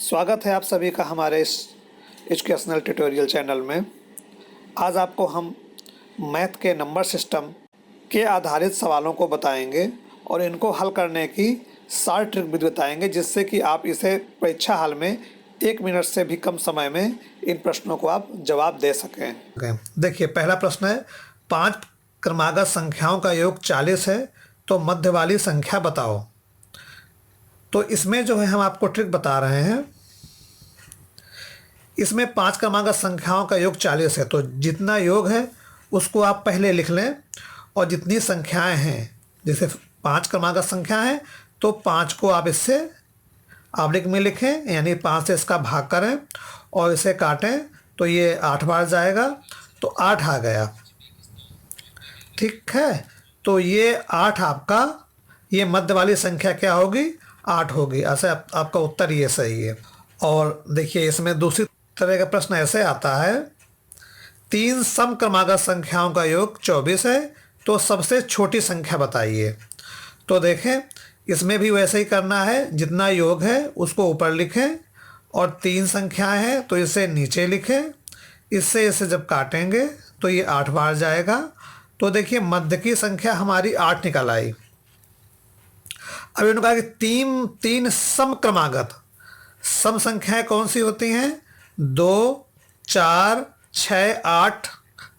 स्वागत है आप सभी का हमारे इस एजुकेशनल ट्यूटोरियल चैनल में। आज आपको हम मैथ के नंबर सिस्टम के आधारित सवालों को बताएंगे और इनको हल करने की 60 ट्रिक भी बताएंगे, जिससे कि आप इसे परीक्षा हाल में 1 मिनट से भी कम समय में इन प्रश्नों को आप जवाब दे सकें। देखिए, पहला प्रश्न है 5 क्रमागत संख्याओं का योग 40 है, तो मध्य वाली संख्या बताओ। तो इसमें जो है हम आपको ट्रिक बता रहे हैं। इसमें 5 क्रमागत संख्याओं का योग 40 है, तो जितना योग है उसको आप पहले लिख लें, और जितनी संख्याएं हैं, जैसे 5 क्रमागत संख्या है तो 5 को आप इससे आवलिक में लिखें, यानी 5 से इसका भाग करें और इसे काटें तो ये 8 बार जाएगा, तो 8 आ गया। ठीक है, तो ये 8 आपका, ये मध्य वाली संख्या क्या होगी? 8 होगी। ऐसे आपका उत्तर ये सही है। और देखिए, इसमें दूसरी तरह का प्रश्न ऐसे आता है, 3 सम क्रमागत संख्याओं का योग 24 है, तो सबसे छोटी संख्या बताइए। तो देखें, इसमें भी वैसे ही करना है, जितना योग है उसको ऊपर लिखें और 3 संख्याएं हैं तो इसे नीचे लिखें। इससे इसे जब काटेंगे तो ये 8 बार जाएगा। तो देखिए, मध्य की संख्या हमारी 8 निकल आई। अब इन्होंने कहा कि 3 सम क्रमागत, सम संख्याएं कौन सी होती हैं? 2, 4, 6, 8,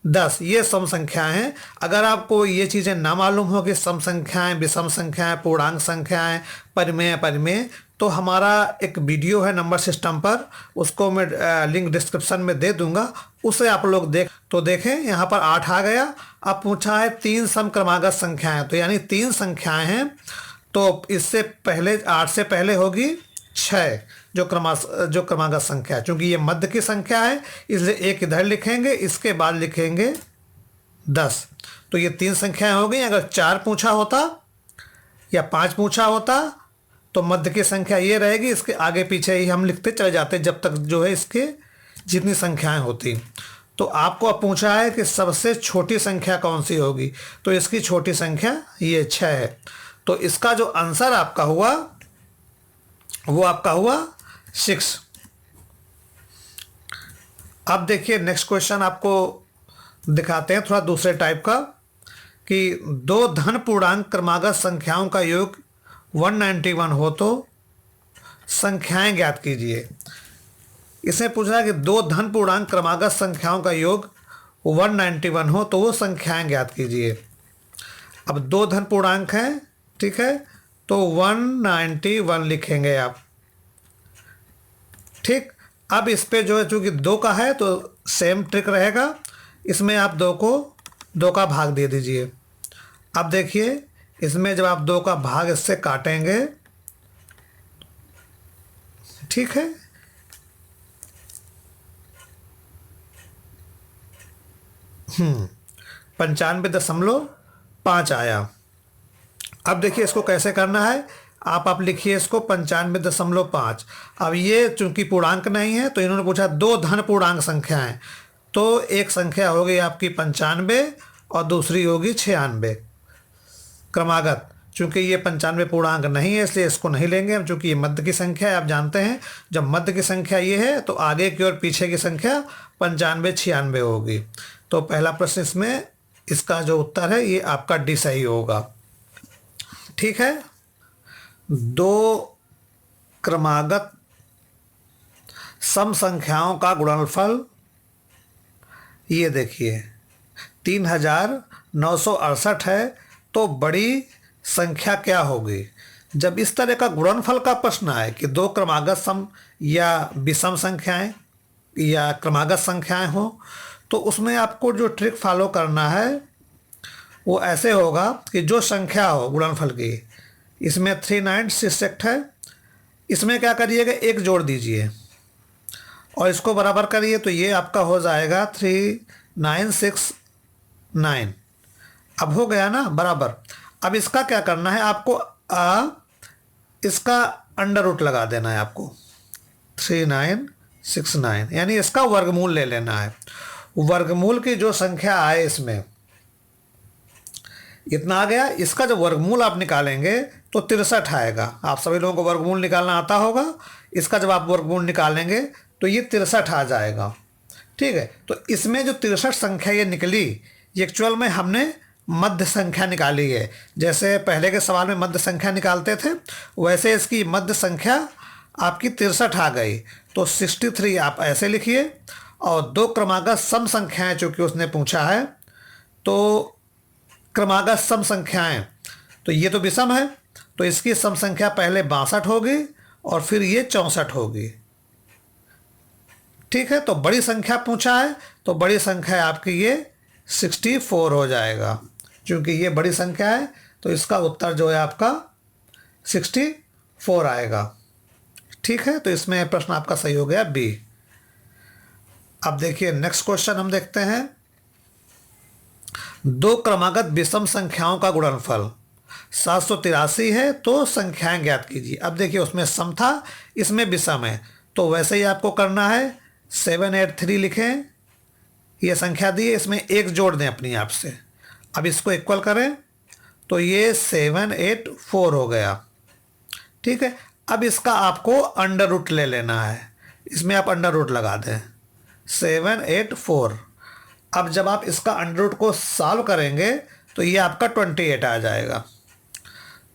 10, ये सम संख्याएं हैं। अगर आपको ये चीज़ें ना मालूम हो कि सम संख्याएं, विषम संख्याएं, पूर्णांक संख्याएं, परिमेय अपरिमेय, तो हमारा एक वीडियो है नंबर सिस्टम पर, उसको मैं लिंक डिस्क्रिप्शन में दे दूंगा, उसे आप लोग देखें। यहाँ पर 8 आ गया। अब पूछा है 3 सम क्रमागत संख्याएं, तो यानी 3 संख्याएं हैं, तो इससे पहले 8 से पहले होगी 6 जो क्रमागत संख्या है। चूंकि ये मध्य की संख्या है इसलिए 1 इधर लिखेंगे, इसके बाद लिखेंगे 10। तो ये 3 संख्याएं हो गई। अगर 4 पूछा होता या 5 पूछा होता तो मध्य की संख्या ये रहेगी, इसके आगे पीछे ही हम लिखते चले जाते जब तक जो है इसके जितनी संख्याएं होती। तो आपको अब पूछा है कि सबसे छोटी संख्या कौन सी होगी, तो इसकी छोटी संख्या ये 6 है। तो इसका जो आंसर आपका हुआ वो आपका हुआ 6। अब देखिए, नेक्स्ट क्वेश्चन आपको दिखाते हैं थोड़ा दूसरे टाइप का, कि 2 धन पूर्णांक क्रमागत संख्याओं का योग 191 हो तो संख्याएं ज्ञात कीजिए। इसमें पूछा है कि 2 धन पूर्णांक क्रमागत संख्याओं का योग 191 हो तो वो संख्याएं ज्ञात कीजिए। अब 2 धन पूर्णांक हैं, ठीक है, तो 191 लिखेंगे आप। ठीक, अब इस पे जो है चूंकि 2 का है तो सेम ट्रिक रहेगा, इसमें आप 2 को 2 का भाग दे दीजिए। अब देखिए, इसमें जब आप 2 का भाग इससे काटेंगे, ठीक है, हम्म, 95.5 आया। अब देखिए, इसको कैसे करना है, आप लिखिए इसको 95.5। अब ये चूंकि पूर्णांक नहीं है तो इन्होंने पूछा 2 धन पूर्णांक संख्याएं, तो एक संख्या हो गई आपकी 95 और दूसरी होगी 96 क्रमागत। चूंकि ये 95 पूर्णांक नहीं है इसलिए इसको नहीं लेंगे हम, चूंकि ये मध्य की संख्या है। आप जानते हैं जब मध्य की संख्या ये है तो आगे की और पीछे की संख्या 95, 96 होगी। तो पहला प्रश्न इसमें, इसका जो उत्तर है ये आपका डी सही होगा। ठीक है, 2 क्रमागत सम संख्याओं का गुणनफल, ये देखिए 3968 है, तो बड़ी संख्या क्या होगी? जब इस तरह का गुणनफल का प्रश्न आए कि 2 क्रमागत सम या विषम संख्याएं या क्रमागत संख्याएं हो, तो उसमें आपको जो ट्रिक फॉलो करना है वो ऐसे होगा कि जो संख्या हो गुणनफल की, इसमें 3968 है, इसमें क्या करिएगा, 1 जोड़ दीजिए और इसको बराबर करिए, तो ये आपका हो जाएगा 3969। अब हो गया ना बराबर। अब इसका क्या करना है, आपको इसका अंडर रूट लगा देना है आपको, 3969, यानी इसका वर्गमूल ले लेना है। वर्गमूल की जो संख्या आए इसमें इतना आ गया, इसका जब वर्गमूल आप निकालेंगे तो 63 आएगा। आप सभी लोगों को वर्गमूल निकालना आता होगा, इसका जब आप वर्गमूल निकालेंगे तो ये 63 आ जाएगा। ठीक है, तो इसमें जो 63 संख्या ये निकली, ये एक्चुअल में हमने मध्य संख्या निकाली है। जैसे पहले के सवाल में मध्य संख्या निकालते थे, वैसे इसकी मध्य संख्या आपकी 63 आ गई। तो 63 आप ऐसे लिखिए, और दो क्रमागत सम संख्याएं चूँकि उसने पूछा है, तो क्रमागत सम संख्याएं, तो ये तो विषम है, तो इसकी सम संख्या पहले 62 होगी और फिर ये 64 होगी। ठीक है, तो बड़ी संख्या पूछा है, तो बड़ी संख्या आपकी ये 64 हो जाएगा। क्योंकि ये बड़ी संख्या है तो इसका उत्तर जो है आपका 64 आएगा। ठीक है, तो इसमें प्रश्न आपका सही हो गया बी। अब देखिए नेक्स्ट क्वेश्चन हम देखते हैं। दो क्रमागत विषम संख्याओं का गुणनफल 783 है, तो संख्याएं ज्ञात कीजिए। अब देखिए उसमें सम था, इसमें विषम है, तो वैसे ही आपको करना है 783 लिखें, ये संख्या दी है, इसमें एक जोड़ दें अपनी आप से। अब इसको इक्वल करें तो ये 784 हो गया। ठीक है, अब इसका आपको अंडर रूट ले लेना है, इसमें आप अंडर रूट लगा दें 784। अब जब आप इसका अंडर रूट को सॉल्व करेंगे तो ये आपका 28 आ जाएगा।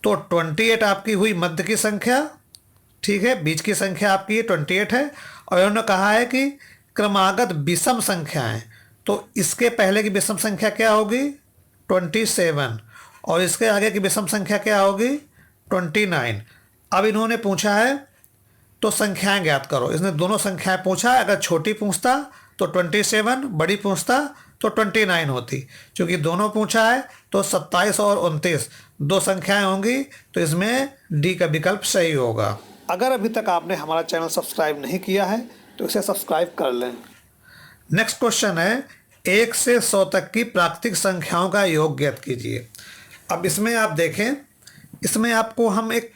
तो 28 आपकी हुई मध्य की संख्या। ठीक है, बीच की संख्या आपकी ये 28 है, और उन्होंने कहा है कि क्रमागत विषम संख्याएं, तो इसके पहले की विषम संख्या क्या होगी 27, और इसके आगे की विषम संख्या क्या होगी 29। अब इन्होंने पूछा है तो संख्याएं ज्ञात करो। इसने दोनों संख्याएं पूछा है, अगर छोटी पूछता तो 27, बड़ी पूछता तो 29 होती। क्योंकि दोनों पूछा है तो 27 और 29 दो संख्याएं होंगी, तो इसमें डी का विकल्प सही होगा। अगर अभी तक आपने हमारा चैनल सब्सक्राइब नहीं किया है तो इसे सब्सक्राइब कर लें। नेक्स्ट क्वेश्चन है 1 से 100 तक की प्राकृतिक संख्याओं का योग ज्ञात कीजिए। अब इसमें आप देखें, इसमें आपको हम एक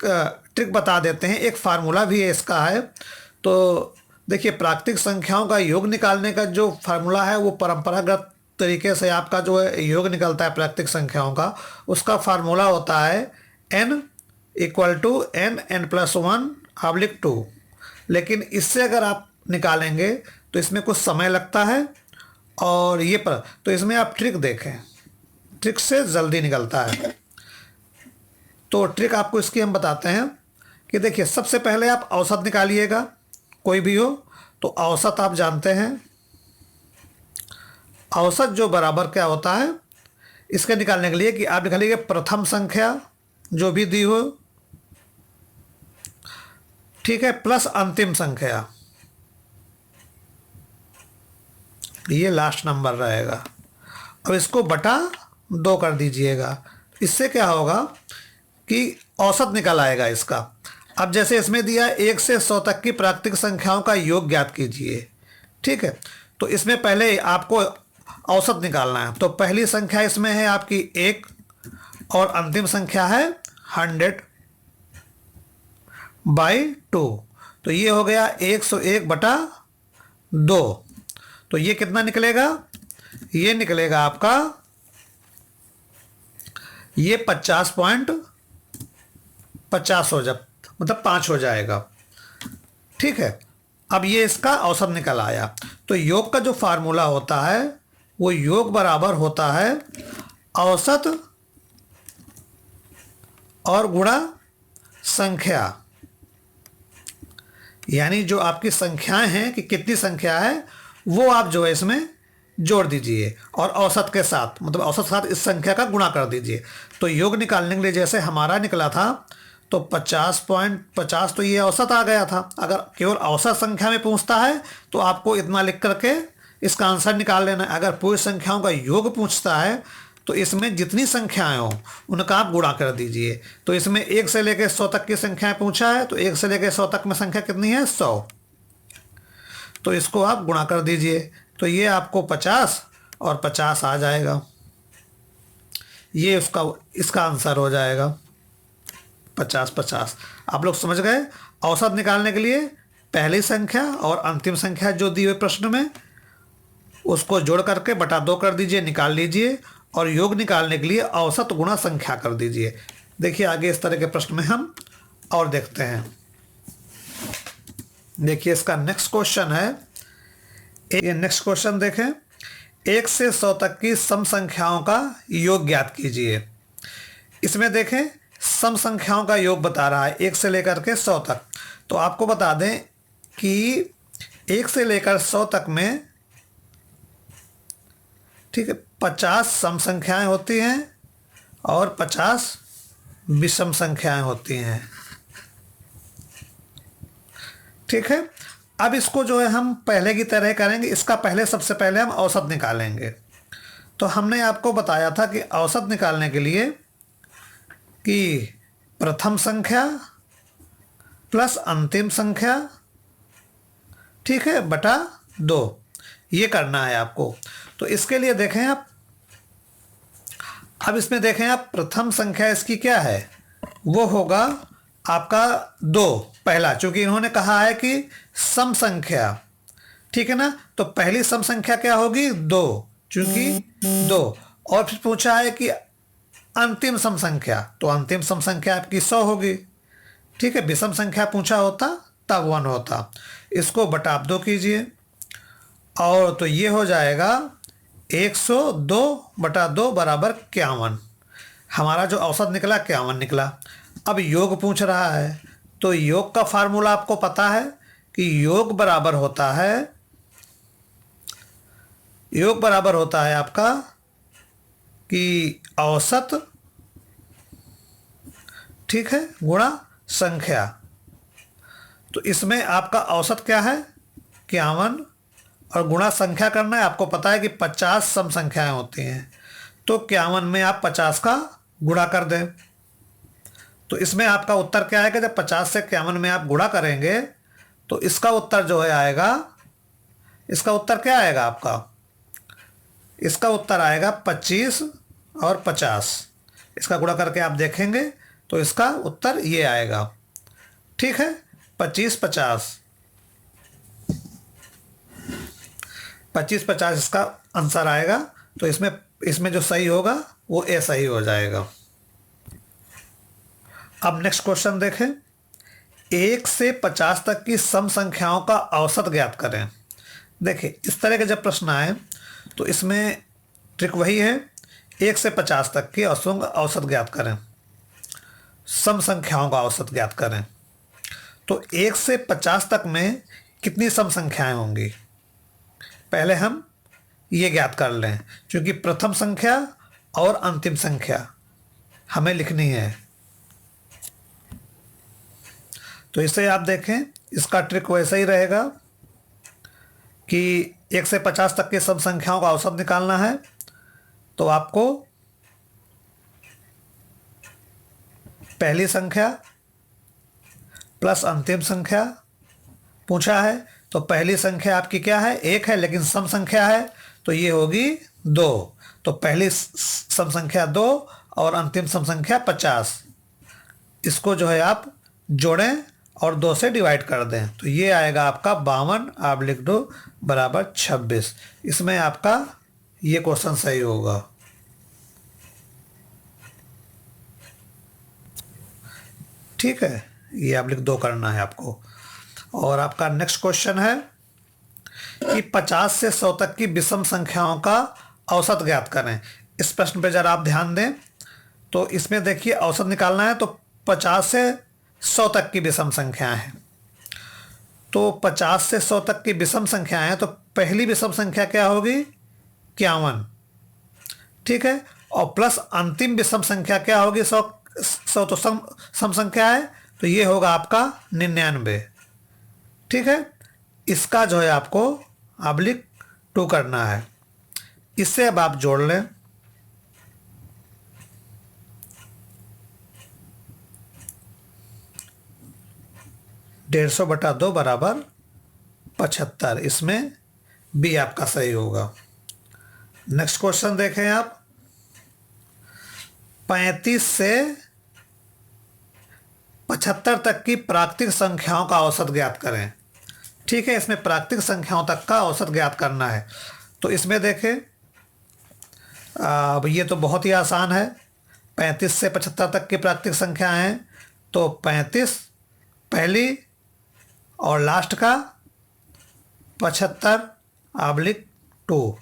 ट्रिक बता देते हैं, एक फार्मूला भी है इसका है। तो देखिए प्राकृतिक संख्याओं का योग निकालने का जो फार्मूला है वो परंपरागत तरीके से आपका जो है योग निकलता है प्राकृतिक संख्याओं का, उसका फार्मूला होता है n = n+1/2। लेकिन इससे अगर आप निकालेंगे तो इसमें कुछ समय लगता है, और ये पर तो इसमें आप ट्रिक देखें, ट्रिक से जल्दी निकलता है। तो ट्रिक आपको इसकी हम बताते हैं कि देखिए सबसे पहले आप औसत निकालिएगा, कोई भी हो। तो औसत आप जानते हैं, औसत जो बराबर क्या होता है इसके निकालने के लिए कि आप निकालिए प्रथम संख्या जो भी दी हो, ठीक है, प्लस अंतिम संख्या, ये लास्ट नंबर रहेगा। अब इसको बटा 2 कर दीजिएगा। इससे क्या होगा कि औसत निकल आएगा इसका। अब जैसे इसमें दिया 1 से 100 तक की प्राकृतिक संख्याओं का योग ज्ञात कीजिए। ठीक है, तो इसमें पहले आपको औसत निकालना है। तो पहली संख्या इसमें है आपकी 1 और अंतिम संख्या है 100/2। तो ये हो गया 101/2। तो ये कितना निकलेगा, ये निकलेगा आपका ये 50.50 हो जब मतलब 5 हो जाएगा। ठीक है, अब ये इसका औसत निकल आया। तो योग का जो फार्मूला होता है वो योग बराबर होता है औसत और गुणा संख्या। यानी जो आपकी संख्याएं हैं कि कितनी संख्या है वो आप जो है इसमें जोड़ दीजिए, और औसत के साथ मतलब औसत के साथ इस संख्या का गुणा कर दीजिए। तो योग निकालने के लिए जैसे हमारा निकला था तो 50.50 तो ये औसत आ गया था। अगर केवल औसत संख्या में पूछता है तो आपको इतना लिख करके इसका आंसर निकाल लेना है। अगर पूरी संख्याओं का योग पूछता है तो इसमें जितनी संख्याएं हों उनका आप गुणा कर दीजिए। तो इसमें 1 से लेकर 100 तक की संख्याएं पूछा है, तो 1 से लेकर 100 तक में संख्या कितनी है 100। तो इसको आप गुणा कर दीजिए, तो ये आपको 50 और 50 आ जाएगा। ये इसका आंसर हो जाएगा 50/50। आप लोग समझ गए। औसत निकालने के लिए पहली संख्या और अंतिम संख्या जो दी हुई प्रश्न में उसको जोड़ करके बटा 2 कर दीजिए, निकाल लीजिए, और योग निकालने के लिए औसत गुणा संख्या कर दीजिए। देखिए आगे इस तरह के प्रश्न में हम और देखते हैं। देखिए इसका नेक्स्ट क्वेश्चन है, ये नेक्स्ट क्वेश्चन देखें, 1 से 100 तक की सम संख्याओं का योग ज्ञात कीजिए। इसमें देखें सम संख्याओं का योग बता रहा है 1 से लेकर के 100 तक। तो आपको बता दें कि 1 से लेकर 100 तक में, ठीक है, 50 सम संख्याएं होती हैं और 50 विषम संख्याएं होती हैं। ठीक है, अब इसको जो है हम पहले की तरह करेंगे। इसका पहले सबसे पहले हम औसत निकालेंगे। तो हमने आपको बताया था कि औसत निकालने के लिए कि प्रथम संख्या प्लस अंतिम संख्या, ठीक है, बटा 2, ये करना है आपको। तो इसके लिए देखें आप, अब इसमें देखें आप, प्रथम संख्या इसकी क्या है, वो होगा आपका 2 पहला, चूंकि इन्होंने कहा है कि सम संख्या, ठीक है ना, तो पहली सम संख्या क्या होगी 2, चूंकि 2। और फिर पूछा है कि अंतिम सम संख्या, तो अंतिम सम संख्या आपकी 100 होगी। ठीक है, विषम संख्या पूछा होता तब 1 होता। इसको बटा 2 कीजिए और तो ये हो जाएगा 102 बटा 2 बराबर 51। हमारा जो औसत निकला 51 निकला। अब योग पूछ रहा है, तो योग का फार्मूला आपको पता है कि योग बराबर होता है आपका कि औसत, ठीक है, गुणा संख्या। तो इसमें आपका औसत क्या है 51 और गुणा संख्या करना है। आपको पता है कि 50 सम संख्याएं होती हैं, तो 51 में आप 50 का गुणा कर दें। तो इसमें आपका उत्तर क्या आएगा, जब 50 से 51 में आप गुणा करेंगे तो इसका उत्तर जो है आएगा, इसका उत्तर क्या आएगा आपका, इसका उत्तर आएगा 25 और 50। इसका गुणा करके आप देखेंगे तो इसका उत्तर ये आएगा। ठीक है, 25 50 इसका आंसर आएगा। तो इसमें जो सही होगा वो ए सही हो जाएगा। अब नेक्स्ट क्वेश्चन देखें, 1 से 50 तक की सम संख्याओं का औसत ज्ञात करें। देखिए इस तरह के जब प्रश्न आए तो इसमें ट्रिक वही है, 1 से 50 तक की औसत ज्ञात करें, सम संख्याओं का औसत ज्ञात करें। तो 1 से 50 तक में कितनी सम संख्याएं होंगी, पहले हम ये ज्ञात कर लें, क्योंकि प्रथम संख्या और अंतिम संख्या हमें लिखनी है। तो इसे आप देखें, इसका ट्रिक वैसा ही रहेगा कि 1 से 50 तक की सम संख्याओं का औसत निकालना है। तो आपको पहली संख्या प्लस अंतिम संख्या पूछा है, तो पहली संख्या आपकी क्या है 1 है, लेकिन सम संख्या है तो ये होगी 2। तो पहली सम संख्या 2 और अंतिम सम संख्या 50, इसको जो है आप जोड़ें और 2 से डिवाइड कर दें, तो ये आएगा आपका 52, आप लिख दो बराबर 26। इसमें आपका ये क्वेश्चन सही होगा। ठीक है, ये आप लिख दो करना है आपको। और आपका नेक्स्ट क्वेश्चन है कि 50 से 100 तक की विषम संख्याओं का औसत ज्ञात करें। इस प्रश्न पे जरा आप ध्यान दें, तो इसमें देखिए औसत निकालना है, तो 50 से 100 तक की विषम संख्याएं हैं। तो 50 से 100 तक की विषम संख्याएं हैं, तो पहली विषम संख्या क्या होगी 51, ठीक है, और प्लस अंतिम विषम संख्या क्या होगी 100 तो सम संख्या है, तो ये होगा आपका 99। ठीक है, इसका जो है आपको ऑब्लिक 2 करना है। इससे अब आप जोड़ लें, डेढ़ 150/2 बराबर 75। इसमें बी आपका सही होगा। नेक्स्ट क्वेश्चन देखें आप, 35 से 75 तक की प्राकृतिक संख्याओं का औसत ज्ञात करें। ठीक है, इसमें प्राकृतिक संख्याओं तक का औसत ज्ञात करना है। तो इसमें देखें, अब ये तो बहुत ही आसान है, 35 से 75 तक की प्राकृतिक संख्या हैं, तो 35 पहली और लास्ट का 75/2।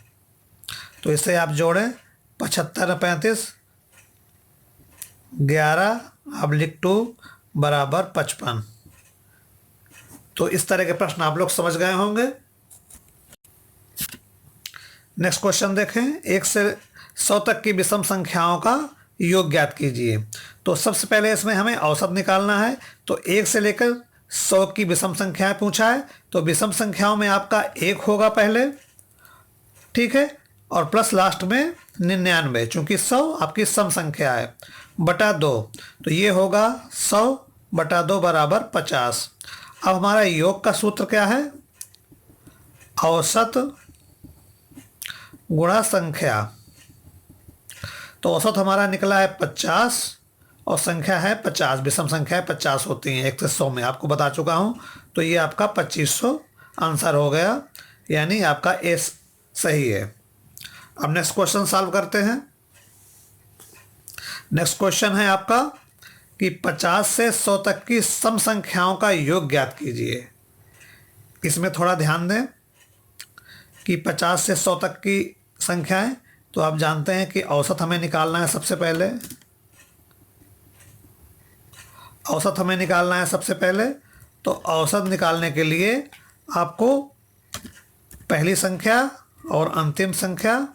तो इसे आप जोड़ें, 75 35 11/2 बराबर 55। तो इस तरह के प्रश्न आप लोग समझ गए होंगे। नेक्स्ट क्वेश्चन देखें, 1 से 100 तक की विषम संख्याओं का योग ज्ञात कीजिए। तो सबसे पहले इसमें हमें औसत निकालना है। तो 1 से लेकर 100 की विषम संख्याएं पूछा है, तो विषम संख्याओं में आपका 1 होगा पहले, ठीक है, और प्लस लास्ट में 99, चूंकि 100 आपकी सम संख्या है, बटा 2। तो ये होगा 100/2 बराबर 50। अब हमारा योग का सूत्र क्या है? औसत गुणा संख्या। तो औसत हमारा निकला है 50 और संख्या है 50, विषम संख्या 50 होती हैं 1 से 100 में, आपको बता चुका हूँ। तो ये आपका 2500 आंसर हो गया, यानी आपका ए सही है। अब नेक्स्ट क्वेश्चन सॉल्व करते हैं। नेक्स्ट क्वेश्चन है आपका कि 50 से 100 तक की सम संख्याओं का योग ज्ञात कीजिए। इसमें थोड़ा ध्यान दें कि 50 से 100 तक की संख्याएं, तो आप जानते हैं कि औसत हमें निकालना है सबसे पहले। औसत हमें निकालना है सबसे पहले। तो औसत निकालने के लिए आपको पहली संख्या और अंतिम संख्या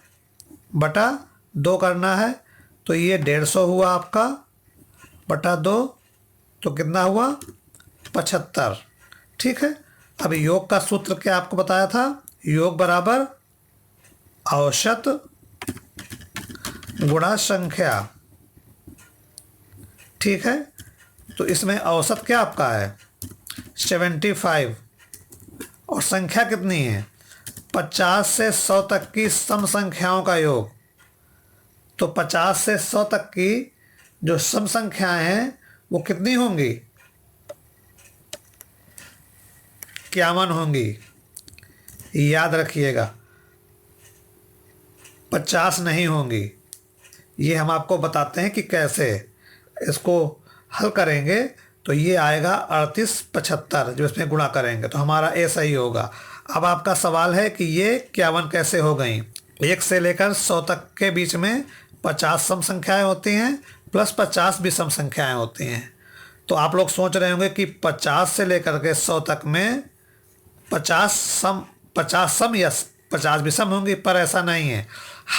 बटा 2 करना है। तो ये 150 हुआ आपका, बटा 2, तो कितना हुआ? 75, ठीक है। अब योग का सूत्र क्या आपको बताया था? योग बराबर औसत गुणा संख्या, ठीक है। तो इसमें औसत क्या आपका है? 75 और संख्या कितनी है? 50 से 100 तक की सम संख्याओं का योग। तो 50 से 100 तक की जो सम संख्याएं हैं वो कितनी होंगी? 51 होंगी, याद रखिएगा, 50 नहीं होंगी। ये हम आपको बताते हैं कि कैसे इसको हल करेंगे। तो ये आएगा 3875, जो इसमें गुणा करेंगे तो हमारा ए सही होगा। अब आपका सवाल है कि ये 51 कैसे हो गई? 1 से लेकर 100 तक के बीच में 50 सम संख्याएं होती हैं, प्लस 50 भी सम संख्याएं होती हैं। तो आप लोग सोच रहे होंगे कि 50 से लेकर के 100 तक में 50 सम या 50 भी सम होंगी, पर ऐसा नहीं है।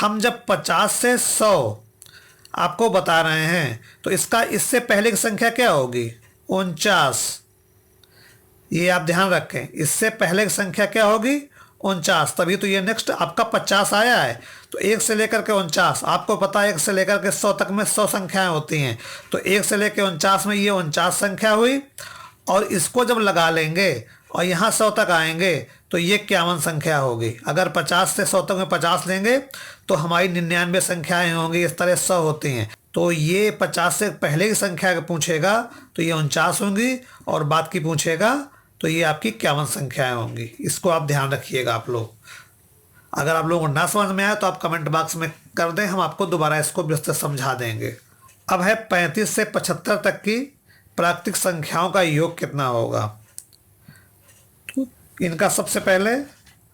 हम जब 50 से 100 आपको बता रहे हैं तो इसका इससे पहले की संख्या क्या होगी? 49। ये आप ध्यान रखें, इससे पहले की संख्या क्या होगी? 49, तभी तो ये नेक्स्ट आपका 50 आया है। तो 1 से लेकर के 49, आपको पता है 1 से लेकर के 100 तक में 100 संख्याएं होती हैं। तो 1 से लेकर 49 में ये 49 संख्या हुई, और इसको जब लगा लेंगे और यहाँ 100 तक आएंगे तो ये 51 संख्या होगी। अगर 50 से 100 तक में 50 लेंगे तो हमारी 99 संख्याएं होंगी, इस तरह 100 होती हैं। तो ये 50 से पहले की संख्या पूछेगा तो ये 49 होंगी, और बाद की पूछेगा तो ये आपकी 51 संख्याएं होंगी। इसको आप ध्यान रखिएगा आप लोग। अगर आप लोगों को ना समझ में आया तो आप कमेंट बॉक्स में कर दें, हम आपको दोबारा इसको विस्तृत समझा देंगे। अब है 35 से 75 तक की प्राकृतिक संख्याओं का योग कितना होगा? तो इनका सबसे पहले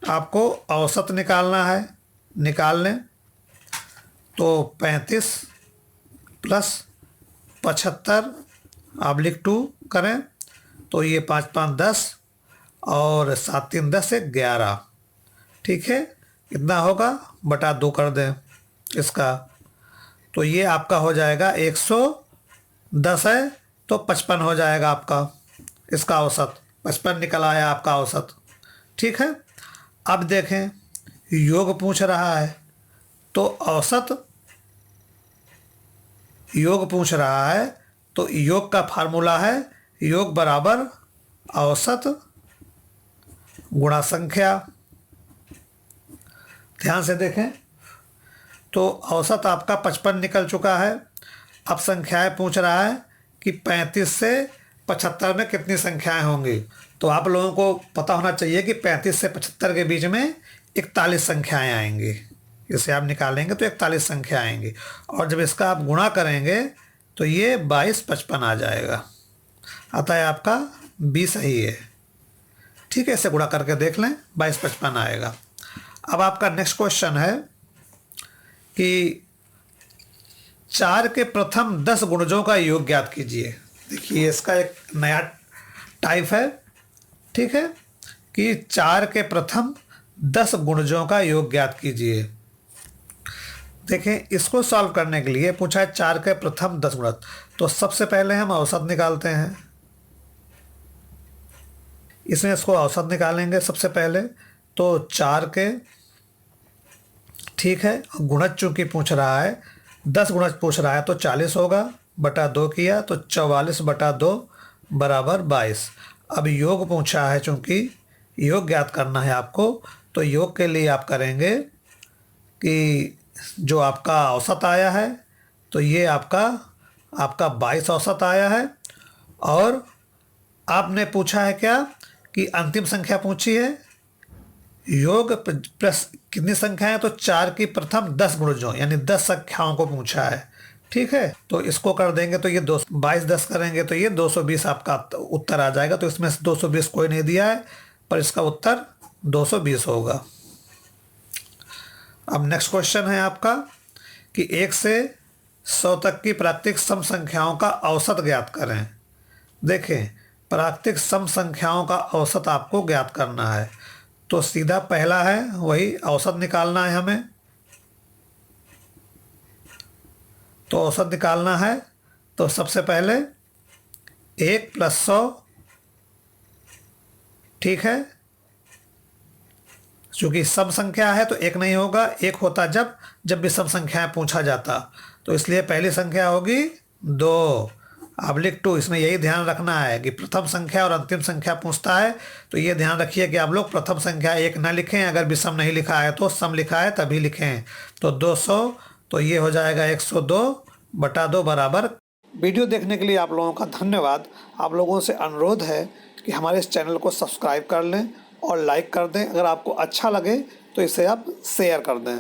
आपको औसत निकालना है, निकाल लें। तो 35 प्लस 75/2 करें तो ये 5 5 10 और 7 3 10 1 11, ठीक है। कितना होगा? बटा 2 कर दें इसका, तो ये आपका हो जाएगा 110 है तो 55 हो जाएगा आपका इसका औसत। 55 निकल आया आपका औसत, ठीक है। अब देखें योग पूछ रहा है, तो औसत योग पूछ रहा है तो योग का फार्मूला है योग बराबर औसत गुणा संख्या। ध्यान से देखें, तो औसत आपका 55 निकल चुका है। अब संख्याएं पूछ रहा है कि 35 से 75 में कितनी संख्याएं होंगी। तो आप लोगों को पता होना चाहिए कि 35 से 75 के बीच में 41 संख्याएं आएंगी। इसे आप निकालेंगे तो 41 संख्या आएंगी, और जब इसका आप गुणा करेंगे तो ये 2255 आ जाएगा। अतः आपका बी सही है। ठीक है, इसे गुणा करके देख लें, 2255 आएगा। अब आपका नेक्स्ट क्वेश्चन है कि 4 के प्रथम 10 गुणजों का योग ज्ञात कीजिए। देखिए, इसका एक नया टाइप है। ठीक है, कि 4 के प्रथम 10 गुणजों का योग ज्ञात कीजिए। देखें, इसको सॉल्व करने के लिए पूछा है 4 के प्रथम 10 गुणज। तो सबसे पहले हम औसत निकालते हैं। इसमें इसको औसत निकालेंगे सबसे पहले, तो 4 के, ठीक है, गुणज चूंकि पूछ रहा है, 10 गुणज पूछ रहा है तो 40 होगा, बटा 2 किया तो 44 बटा 2 बराबर 22। अब योग पूछा है, चूंकि योग ज्ञात करना है आपको, तो योग के लिए आप करेंगे कि जो आपका औसत आया है तो ये आपका 22 औसत आया है, और आपने पूछा है क्या कि अंतिम संख्या पूछी है, योग प्लस कितनी संख्या है, तो 4 की प्रथम 10 गुणजों यानी 10 संख्याओं को पूछा है। ठीक है, तो इसको कर देंगे तो ये 22 10 करेंगे तो ये 220 आपका उत्तर आ जाएगा। तो इसमें 220 कोई नहीं दिया है, पर इसका उत्तर 220 होगा। अब नेक्स्ट क्वेश्चन है आपका कि 1 से 100 तक की प्राकृतिक सम संख्याओं का औसत ज्ञात करें। देखें, प्राकृतिक सम संख्याओं का औसत आपको ज्ञात करना है, तो सीधा पहला है वही औसत निकालना है हमें। तो औसत निकालना है तो सबसे पहले 1 + 100, ठीक है, चूंकि सम संख्या है तो 1 नहीं होगा, 1 होता जब भी सम संख्याएं पूछा जाता, तो इसलिए पहली संख्या होगी 2 / 2। इसमें यही ध्यान रखना है कि प्रथम संख्या और अंतिम संख्या पूछता है, तो ये ध्यान रखिए कि आप लोग प्रथम संख्या 1 ना लिखें, अगर विषम नहीं लिखा है तो सम लिखा है तभी लिखें। तो 200, तो ये हो जाएगा 102 बटा 2 बराबर। वीडियो देखने के लिए आप लोगों का धन्यवाद। आप लोगों से अनुरोध है कि हमारे इस चैनल को सब्सक्राइब कर लें और लाइक कर दें। अगर आपको अच्छा लगे तो इसे आप शेयर कर दें।